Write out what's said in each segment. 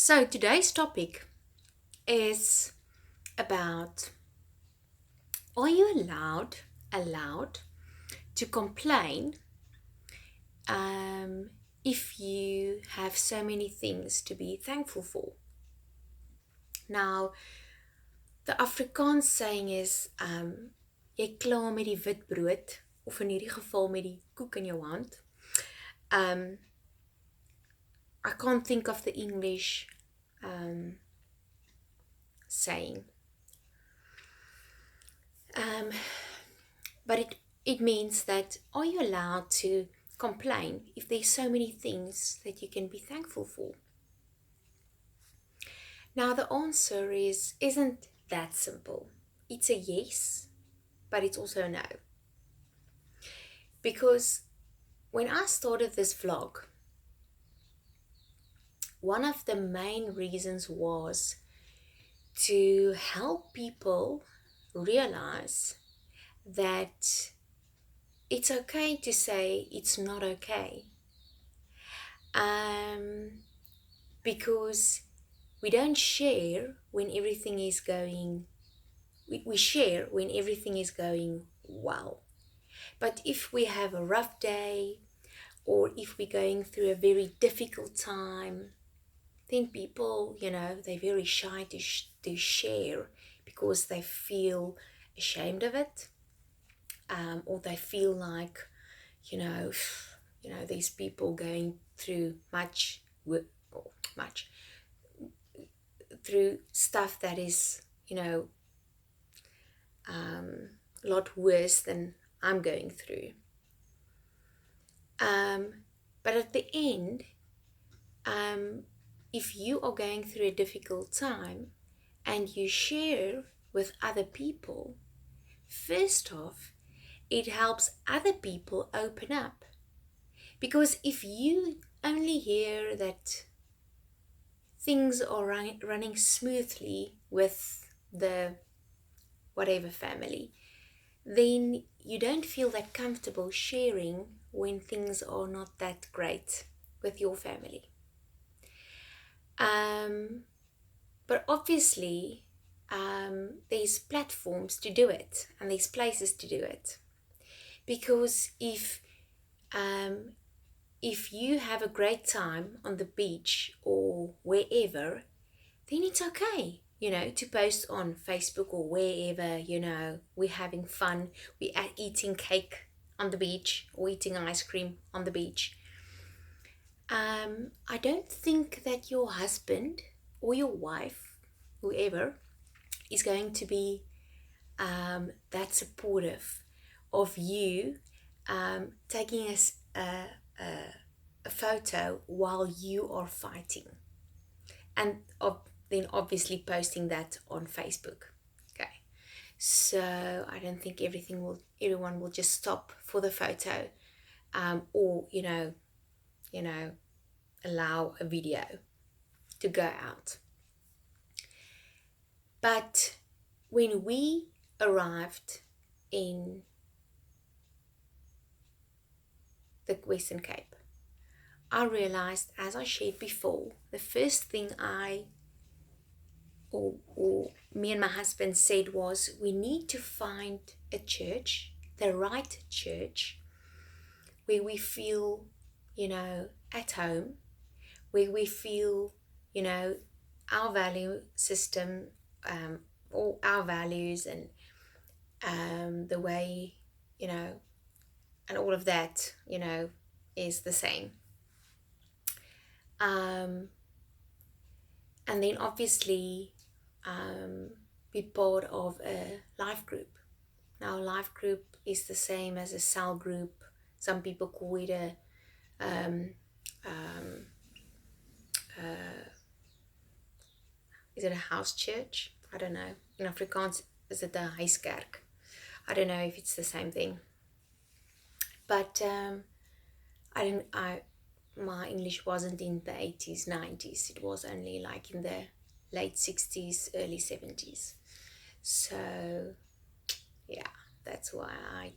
So today's topic is about, are you allowed to complain um, if you have so many things to be thankful for? Now, the Afrikaans saying is jy kla met die wit brood, of in hierdie geval met die koek in jou hand. Um, I can't think of the English saying. But it means that, are you allowed to complain if there's so many things that you can be thankful for? Now the answer isn't that simple. It's a yes, but it's also a no. Because when I started this vlog, one of the main reasons was to help people realize that it's okay to say it's not okay. Because we don't share when everything is going, we share when everything is going well. But if we have a rough day, or if we're going through a very difficult time, then people, they're very shy to share because they feel ashamed of it, or they feel like, these people going through through stuff that is, a lot worse than I'm going through. But at the end, if you are going through a difficult time and you share with other people, first off, it helps other people open up. Because if you only hear that things are running smoothly with the whatever family, then you don't feel that comfortable sharing when things are not that great with your family. But obviously, there's platforms to do it, and there's places to do it. Because if you have a great time on the beach or wherever, then it's okay, to post on Facebook or wherever, we're having fun, we are eating cake on the beach or eating ice cream on the beach. I don't think that your husband or your wife, whoever, is going to be that supportive of you taking a photo while you are fighting, and then obviously posting that on Facebook. Okay, so I don't think everyone will just stop for the photo, or allow a video to go out. But when we arrived in the Western Cape, I realized, as I shared before, the first thing me and my husband said was, we need to find a church, the right church, where we feel, at home, where we feel, our value system, all our values, and the way, and all of that, is the same. And then obviously be part of a life group. Now, a life group is the same as a cell group. Some people call it is it a house church? I don't know. In Afrikaans is it a huiskerk? I don't know if it's the same thing. But my English wasn't in the 80s, 90s. It was only like in the late 60s, early 70s. So, yeah, that's why I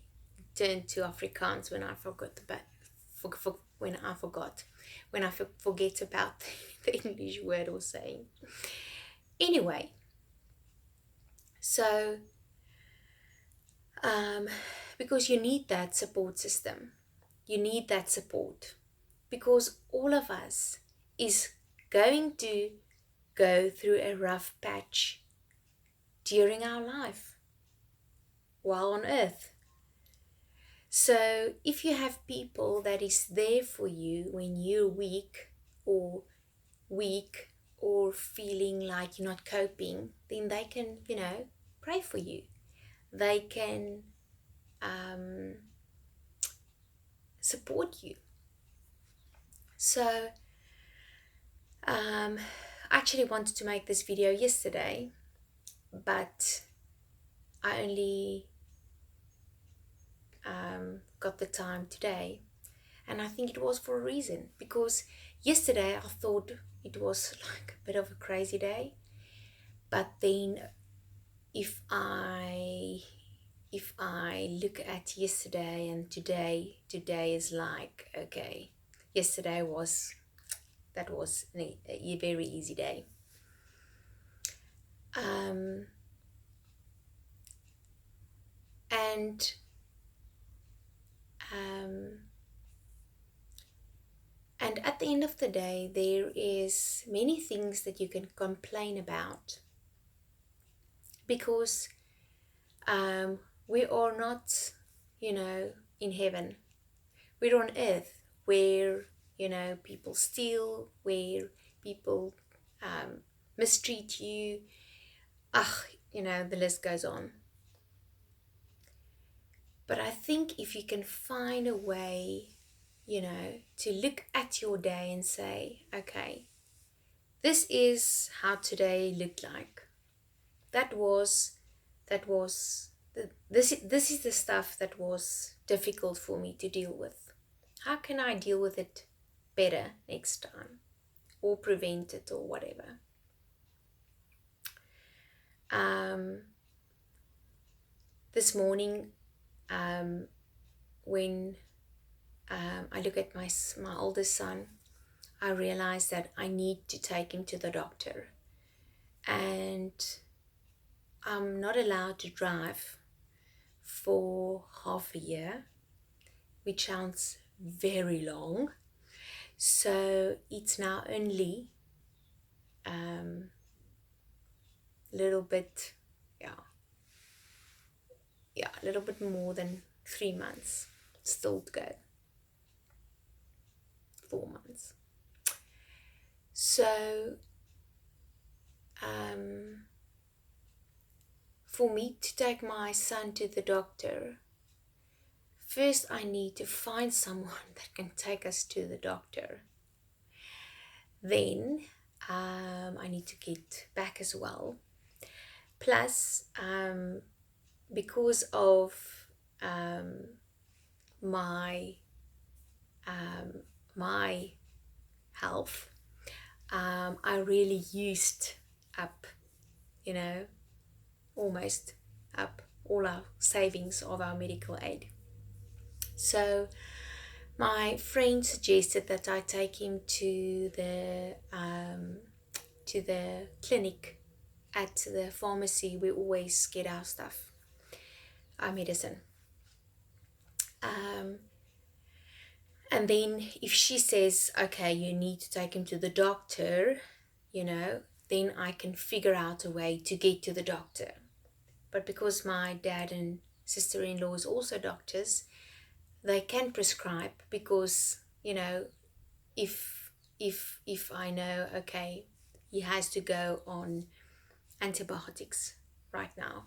turned to Afrikaans when I forgot when I forgot, when I forget about the English word or saying. Anyway, so because you need that support system, you need that support, because all of us is going to go through a rough patch during our life while on earth. So if you have people that is there for you when you're weak or feeling like you're not coping, then they can, pray for you. They can support you. So I actually wanted to make this video yesterday, but I only got the time today, and I think it was for a reason, because yesterday I thought it was like a bit of a crazy day, but then if I look at yesterday and today is like, okay, yesterday was a very easy day. And at the end of the day, there is many things that you can complain about, because we are not, in heaven. We're on earth where, people steal, where people mistreat you. The list goes on. But I think if you can find a way, to look at your day and say, okay, this is how today looked like. This is the stuff that was difficult for me to deal with. How can I deal with it better next time, or prevent it, or whatever? This morning, when I look at my oldest son, I realize that I need to take him to the doctor, and I'm not allowed to drive for half a year, which sounds very long. So it's now only a little bit more than 3 months still to go. 4 months. So for me to take my son to the doctor, first I need to find someone that can take us to the doctor. Then I need to get back as well. Plus, because of my health, I really used up, almost up all our savings of our medical aid. So my friend suggested that I take him to the clinic at the pharmacy. We always get our stuff, our medicine. And then if she says, okay, you need to take him to the doctor, then I can figure out a way to get to the doctor. But because my dad and sister-in-law is also doctors, they can prescribe, because, if I know, okay, he has to go on antibiotics right now,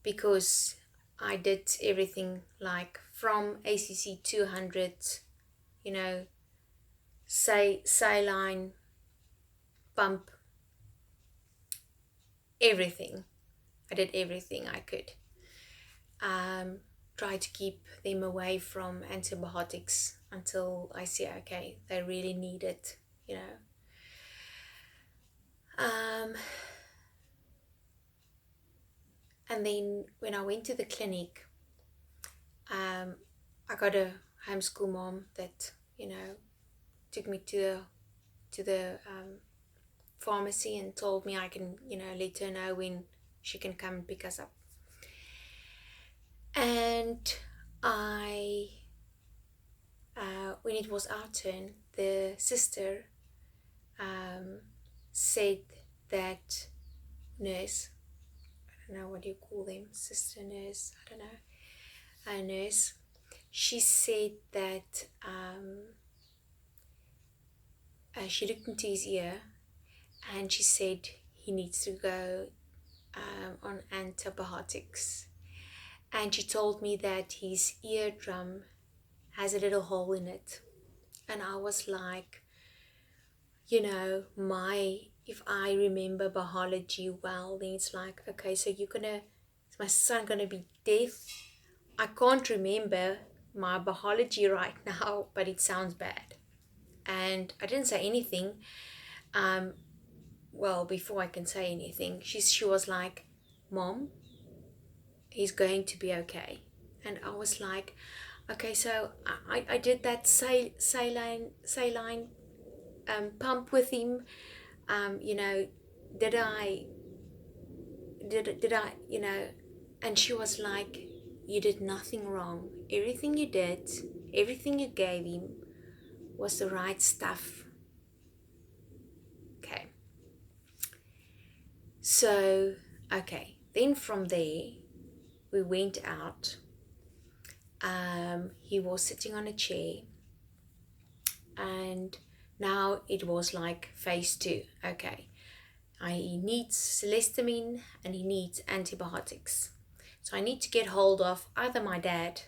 because I did everything like from ACC 200, saline, pump, everything. I did everything I could. Try to keep them away from antibiotics until I see, okay, they really need it, And then when I went to the clinic, I got a homeschool mom that, took me to the pharmacy and told me I can, let her know when she can come and pick us up. And when it was our turn, the sister said that nurse, I don't know what you call them, sister nurse, I don't know, a nurse, she said that she looked into his ear and she said he needs to go on antibiotics. And she told me that his eardrum has a little hole in it. And I was like, if I remember biology well, then it's like, okay, so is my son gonna be deaf? I can't remember my biology right now, but it sounds bad. And I didn't say anything. Well, before I can say anything, she was like, Mom, he's going to be okay. And I was like, okay, so I did that saline pump with him. Did I, and she was like, you did nothing wrong. Everything you did, everything you gave him was the right stuff. Okay. So, okay. Then from there, we went out. He was sitting on a chair. And now it was like phase 2. Okay. He needs celestamine and he needs antibiotics. So I need to get hold of either my dad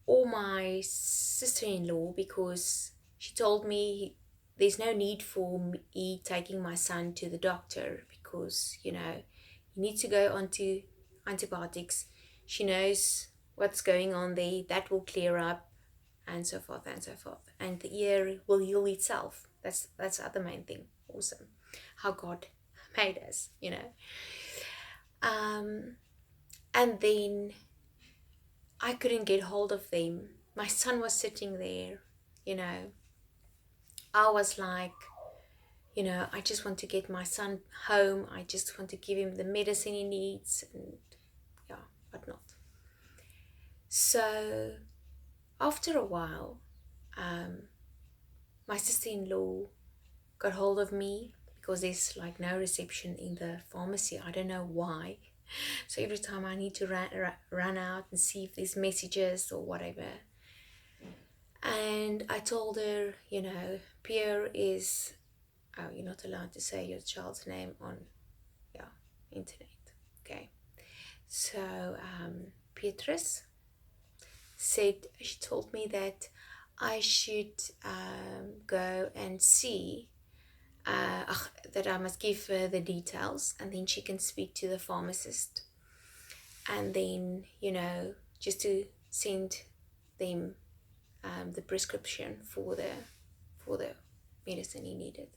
or my sister-in-law, because she told me there's no need for me taking my son to the doctor because, he needs to go onto antibiotics. She knows what's going on there. That will clear up, and so forth and so forth. And the ear will heal itself. That's the other main thing. Awesome. How God made us, And then I couldn't get hold of them. My son was sitting there, I was like, I just want to get my son home. I just want to give him the medicine he needs and whatnot. So after a while, my sister-in-law got hold of me because there's like no reception in the pharmacy. I don't know why. So every time I need to run out and see if there's messages or whatever. And I told her, Pierre is, you're not allowed to say your child's name on internet. Okay. So Beatrice she told me that I should go and see, that I must give her the details and then she can speak to the pharmacist. And then, just to send them the prescription for the medicine he needed.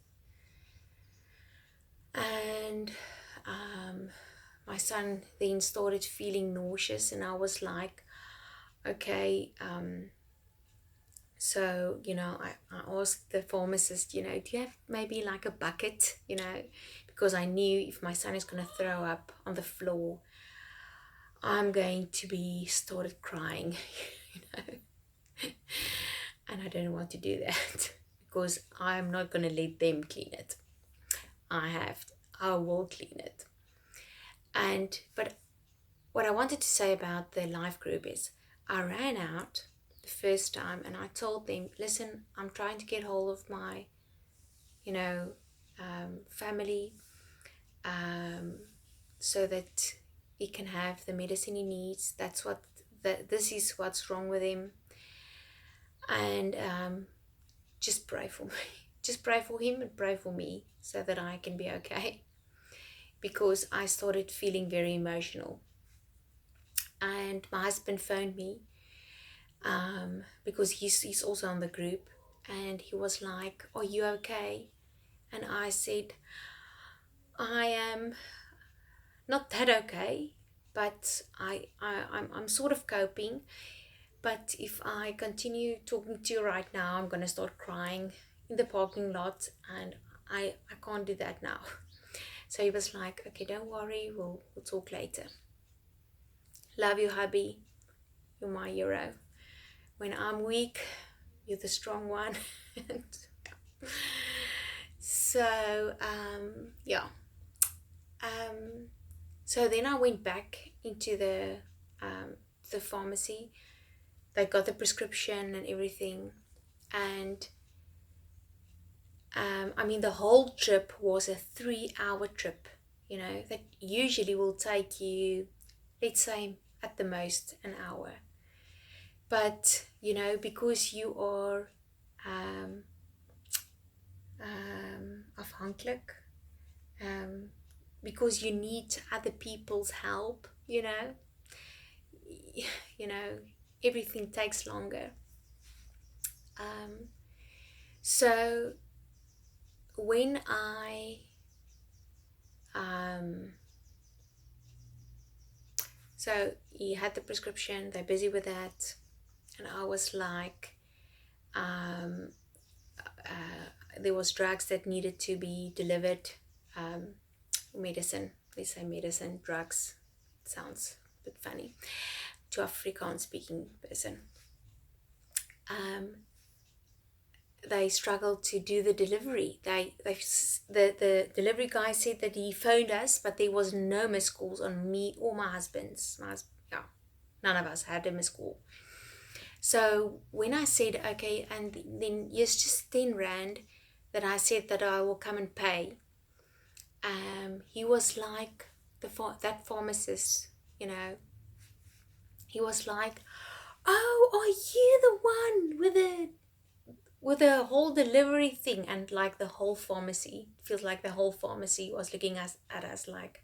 And my son then started feeling nauseous, and I was like, okay, so, I asked the pharmacist, do you have maybe like a bucket, because I knew if my son is going to throw up on the floor, I'm going to be started crying, and I don't want to do that because I'm not going to let them clean it. I will clean it. But what I wanted to say about the life group is I ran out the first time and I told them, listen, I'm trying to get hold of my, family, so that he can have the medicine he needs. This is what's wrong with him. And just pray for me. Just pray for him and pray for me so that I can be okay. Because I started feeling very emotional. And my husband phoned me because he's also on the group, and he was like, are you okay? And I said, I am not that okay, but I'm sort of coping. But if I continue talking to you right now, I'm gonna start crying in the parking lot, and I can't do that now. So he was like, okay, don't worry, we'll talk later. Love you, hubby. You're my hero. When I'm weak, you're the strong one. So yeah. So then I went back into the pharmacy. They got the prescription and everything, and I mean, the whole trip was a 3-hour trip. That usually will take you, let's say, at the most an hour. But because you are afhankelijk, because you need other people's help, everything takes longer. So when so he had the prescription, they're busy with that, and I was like, there was drugs that needed to be delivered, medicine, let's say medicine, drugs, it sounds a bit funny to Afrikaans speaking person. They struggled to do the delivery. The delivery guy said that he phoned us, but there was no missed calls on me or my husband's. None of us had a missed call. So when I said, okay, and then yes, just 10 rand, that I said that I will come and pay, he was like, that pharmacist, he was like, oh, are you the one with the whole delivery thing? And like the whole pharmacy, feels like the whole pharmacy was looking at us like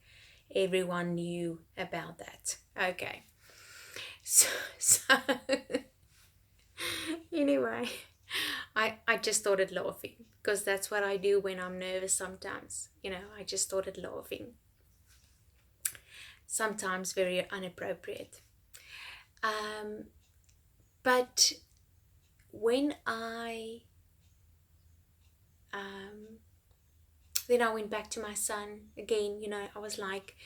everyone knew about that. Okay. So anyway, I just started laughing, because that's what I do when I'm nervous sometimes. I just started laughing. Sometimes very inappropriate. But when then I went back to my son again. I was like,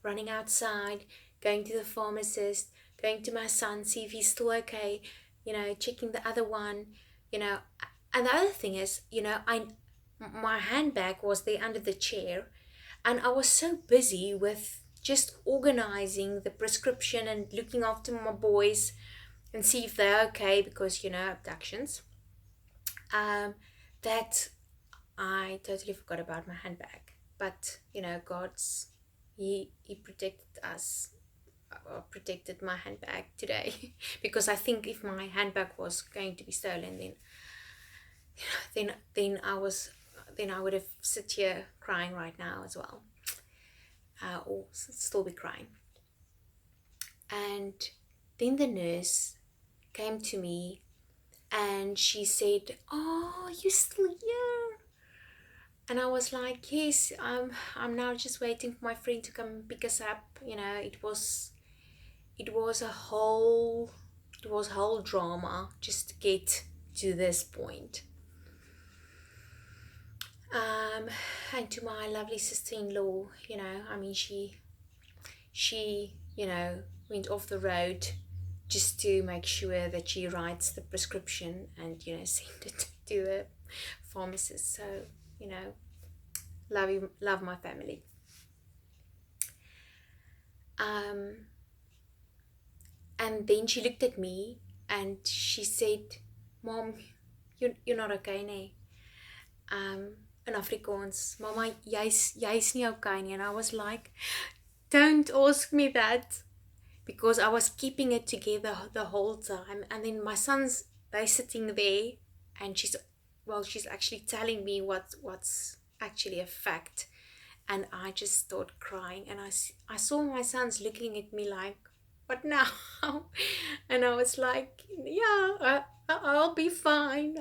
running outside, going to the pharmacist, going to my son, see if he's still okay, checking the other one, and the other thing is, my handbag was there under the chair, and I was so busy with just organizing the prescription and looking after my boys and see if they're okay, because abductions, that I totally forgot about my handbag. But God's he protected us, or protected my handbag today. Because I think if my handbag was going to be stolen, then I would have sit here crying right now as well, or still be crying. And then the nurse came to me and she said, oh, you're still here? And I was like, yes, I'm now just waiting for my friend to come pick us up. It was a whole drama just to get to this point. And to my lovely sister-in-law, she went off the road just to make sure that she writes the prescription and send it to the pharmacist. So love my family. And then she looked at me and she said, Mom, you're not okay, nee? In Afrikaans, Mama, jy's nie okay nie. And I was like, don't ask me that, because I was keeping it together the whole time. And then my son's, they sitting there, and she's actually telling me what's actually a fact. And I just started crying, and I saw my sons looking at me like, what now? And I was like, yeah, I'll be fine.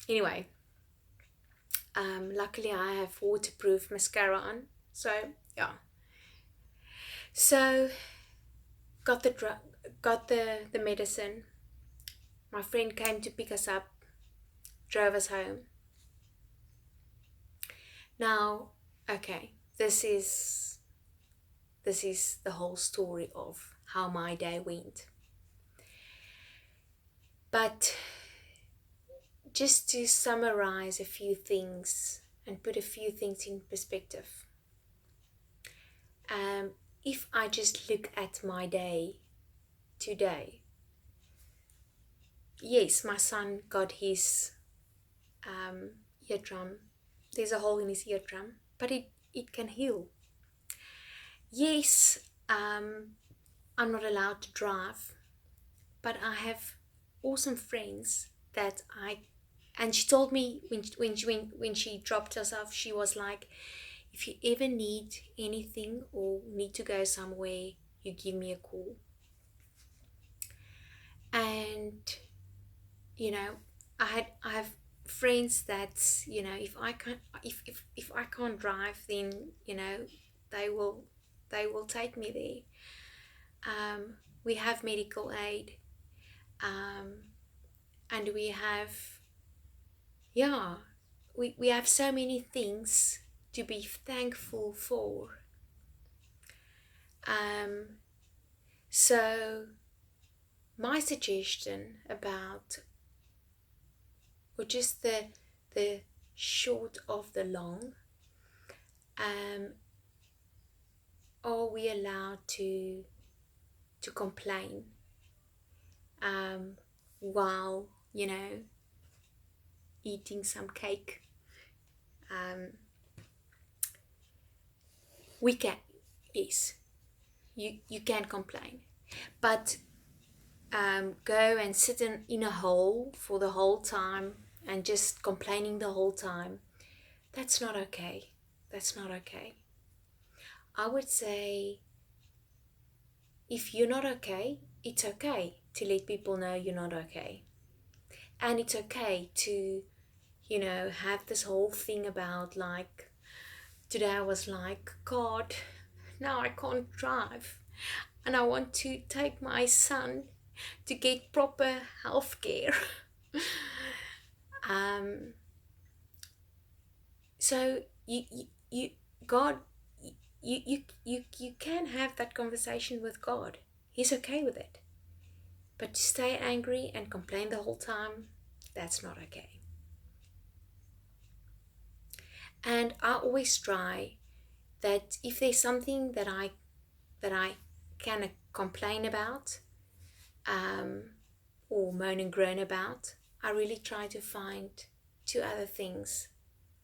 Anyway, luckily I have waterproof mascara on, so yeah. So got the got the medicine. My friend came to pick us up, drove us home. Now, okay, this is the whole story of how my day went. But just to summarize a few things and put a few things in perspective. If I just look at my day today, yes, my son got his eardrum. There's a hole in his eardrum, but it can heal. Yes, I'm not allowed to drive, but I have awesome friends that and she told me when she dropped us off, she was like, if you ever need anything or need to go somewhere, you give me a call. And I have friends that if I can't drive, then they will take me there. We have medical aid, and we have we have so many things to be thankful for. So my suggestion about, or just the short of the long, are we allowed to complain while eating some cake? We can, yes, you can complain, but go and sit in a hole for the whole time and just complaining the whole time, that's not okay. That's not okay. I would say, if you're not okay, it's okay to let people know you're not okay. And it's okay to, have this whole thing about, like, today I was like, God, now I can't drive. And I want to take my son to get proper health care. So God, you can have that conversation with God. He's okay with it. But to stay angry and complain the whole time, that's not okay. And I always try that if there's something that I can complain about, or moan and groan about, I really try to find 2 other things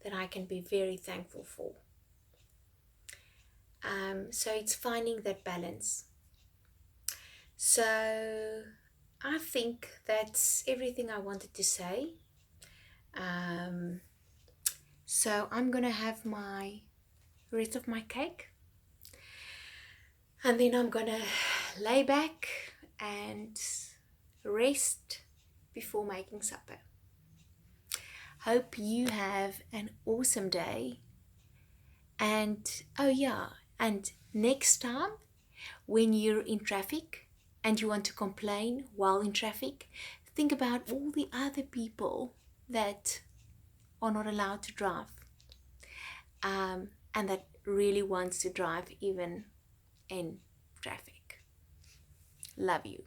that I can be very thankful for. So it's finding that balance. So I think that's everything I wanted to say. So I'm gonna have my rest of my cake, and then I'm gonna lay back and rest before making supper. Hope you have an awesome day. And and next time when you're in traffic and you want to complain while in traffic, think about all the other people that are not allowed to drive, and that really wants to drive even in traffic. Love you.